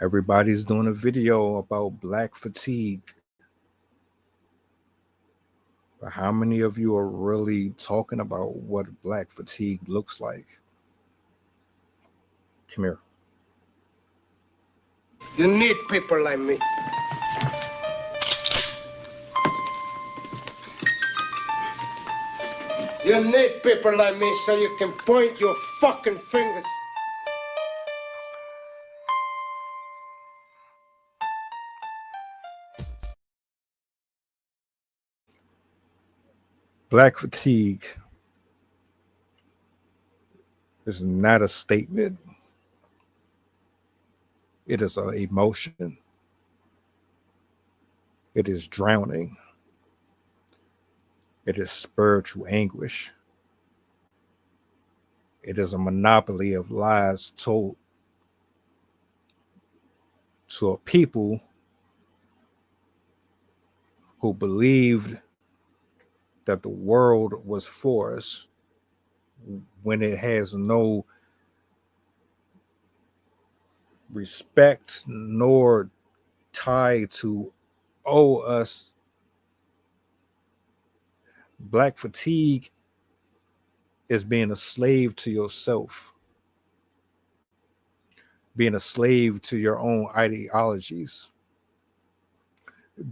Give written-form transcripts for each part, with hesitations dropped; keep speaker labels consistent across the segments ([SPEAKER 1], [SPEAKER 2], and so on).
[SPEAKER 1] Everybody's doing a video about black fatigue. But how many of you are really talking about what black fatigue looks like? Come here.
[SPEAKER 2] You need people like me. You need people like me so you can point your fucking fingers.
[SPEAKER 1] Black fatigue is not a statement. It is an emotion. It is drowning. It is spiritual anguish. It is a monopoly of lies told to a people who believed that the world was for us when it has no respect nor tie to owe us. Black fatigue is being a slave to yourself, being a slave to your own ideologies,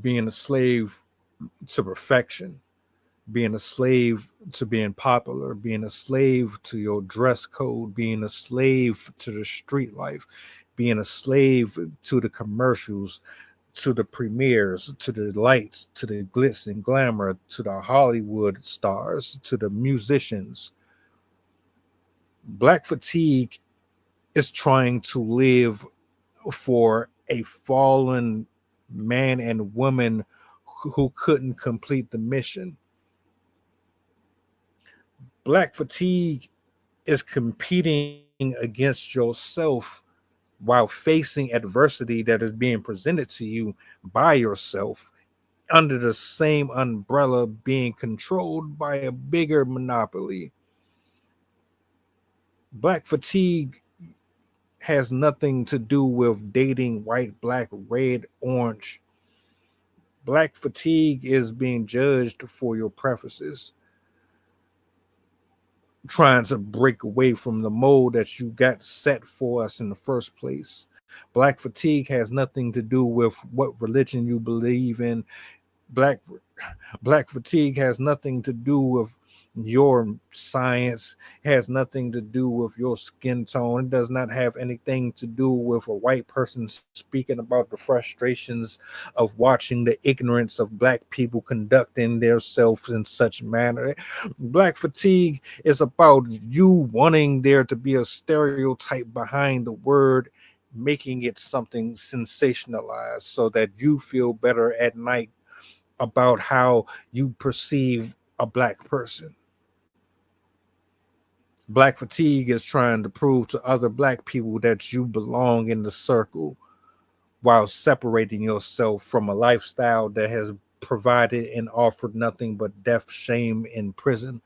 [SPEAKER 1] being a slave to perfection, being a slave to being popular, being a slave to your dress code, being a slave to the street life, being a slave to the commercials, to the premieres, to the lights, to the glitz and glamour, to the Hollywood stars, to the musicians. Black fatigue is trying to live for a fallen man and woman who couldn't complete the mission. Black fatigue is competing against yourself while facing adversity that is being presented to you by yourself under the same umbrella being controlled by a bigger monopoly. Black fatigue has nothing to do with dating white, black, red, orange. Black fatigue is being judged for your preferences, trying to break away from the mold that you got set for us in the first place. Black fatigue has nothing to do with what religion you believe in. Black Black fatigue has nothing to do with your science, has nothing to do with your skin tone. It does not have anything to do with a white person speaking about the frustrations of watching the ignorance of black people conducting themselves in such manner. Black fatigue is about you wanting there to be a stereotype behind the word, making it something sensationalized so that you feel better at night about how you perceive a black person. Black fatigue is trying to prove to other black people that you belong in the circle while separating yourself from a lifestyle that has provided and offered nothing but death, shame, and prison.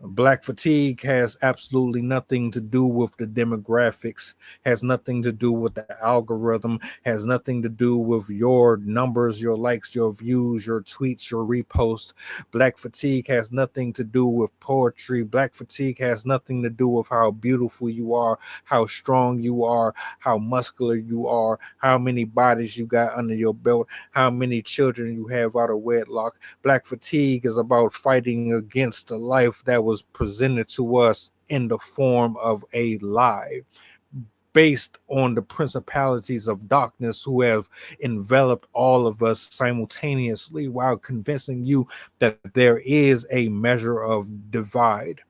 [SPEAKER 1] Black fatigue has absolutely nothing to do with the demographics, has nothing to do with the algorithm, has nothing to do with your numbers, your likes, your views, your tweets, your reposts. Black fatigue has nothing to do with poetry. Black fatigue has nothing to do with how beautiful you are, how strong you are, how muscular you are, how many bodies you got under your belt, how many children you have out of wedlock. Black fatigue is about fighting against the life that was presented to us in the form of a lie based on the principalities of darkness who have enveloped all of us simultaneously while convincing you that there is a measure of divide.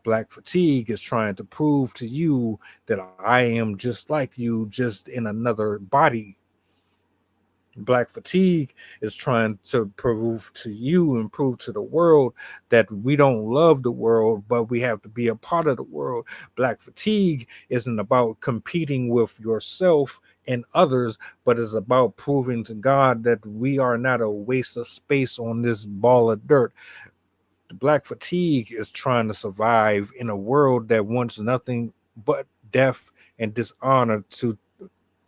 [SPEAKER 1] Black fatigue is trying to prove to you that I am just like you, just in another body. Black fatigue is trying to prove to you and prove to the world that we don't love the world, but we have to be a part of the world. Black fatigue isn't about competing with yourself and others, but it's about proving to God that we are not a waste of space on this ball of dirt. The black fatigue is trying to survive in a world that wants nothing but death and dishonor to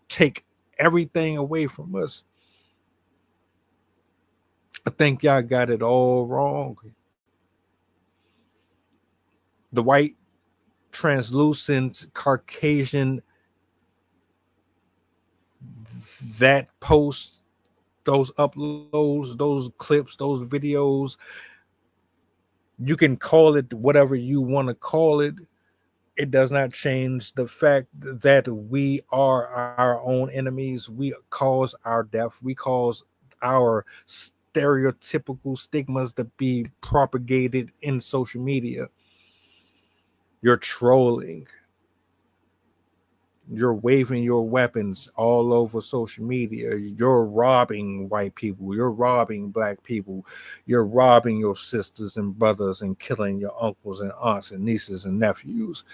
[SPEAKER 1] take everything away from us. I think y'all got it all wrong. The white, translucent, Caucasian that posts, those uploads, those clips, those videos, you can call it whatever you want to call it. It does not change the fact that we are our own enemies. We cause our death. We cause our stereotypical stigmas to be propagated in social media. You're trolling. You're waving your weapons all over social media. You're robbing white people. You're robbing black people. You're robbing your sisters and brothers and killing your uncles and aunts and nieces and nephews.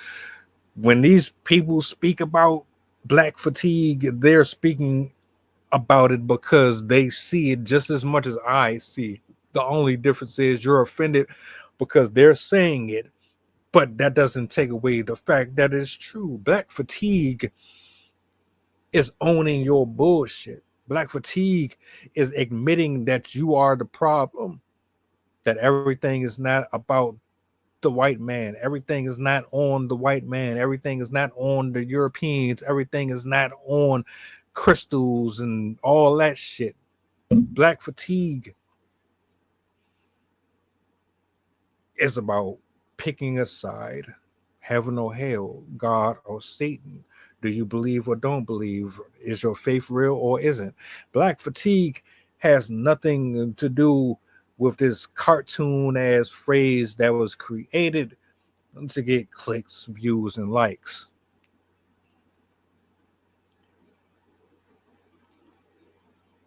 [SPEAKER 1] When these people speak about black fatigue, they're speaking about it because they see it just as much as I see. The only difference is you're offended because they're saying it, but that doesn't take away the fact that it's true. Black fatigue is owning your bullshit. Black fatigue is admitting that you are the problem, that everything is not about the white man. Everything is not on the white man. Everything is not on the Europeans. Everything is not on crystals and all that shit. Black fatigue is about picking a side, heaven or hell, God or Satan. Do you believe or don't believe? Is your faith real or isn't? Black fatigue has nothing to do with this cartoon ass phrase that was created to get clicks, views, and likes.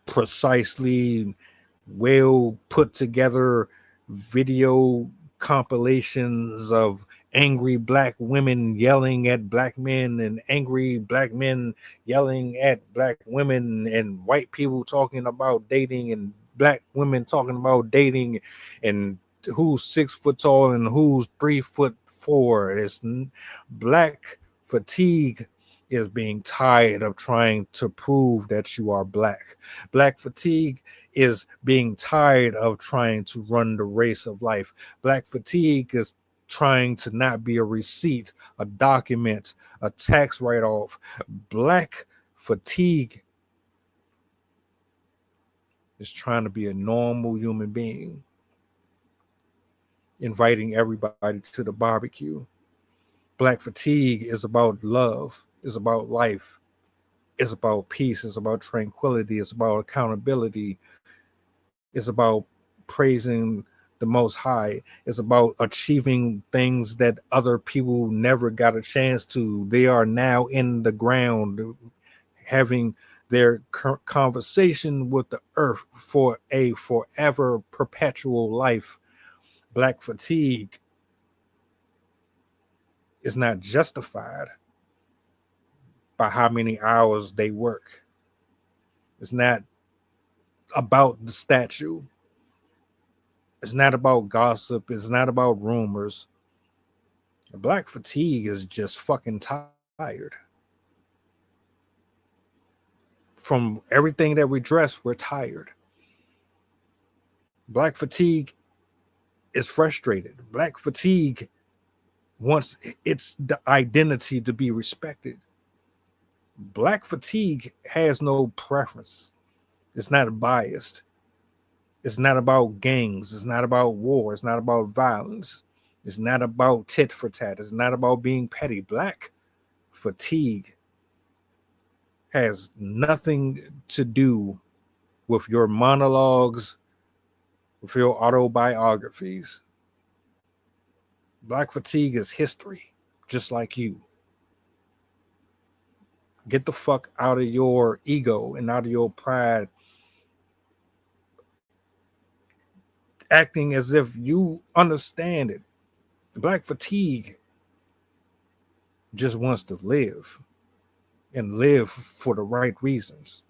[SPEAKER 1] Precisely well put together video compilations of angry black women yelling at black men and angry black men yelling at black women and white people talking about dating and black women talking about dating and who's 6 foot tall and who's 3 foot four. It's black fatigue is being tired of trying to prove that you are black. Black fatigue is being tired of trying to run the race of life. Black fatigue is trying to not be a receipt, a document, a tax write-off. Black fatigue is trying to be a normal human being, inviting everybody to the barbecue. Black fatigue is about love, is about life, it's about peace, it's about tranquility, it's about accountability, it's about praising the Most High, it's about achieving things that other people never got a chance to. They are now in the ground having their conversation with the earth for a forever perpetual life. Black fatigue is not justified by how many hours they work. It's not about the statue. It's not about gossip. It's not about rumors. Black fatigue is just fucking tired. From everything that we dress, we're tired. Black fatigue is frustrated. Black fatigue wants its identity to be respected. Black fatigue has no preference. It's not biased. It's not about gangs. It's not about war. It's not about violence. It's not about tit for tat. It's not about being petty. Black fatigue has nothing to do with your monologues, with your autobiographies. Black fatigue is history, just like you. Get the fuck out of your ego and out of your pride, acting as if you understand it. Black fatigue just wants to live and live for the right reasons.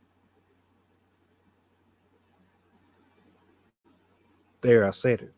[SPEAKER 1] There, I said it.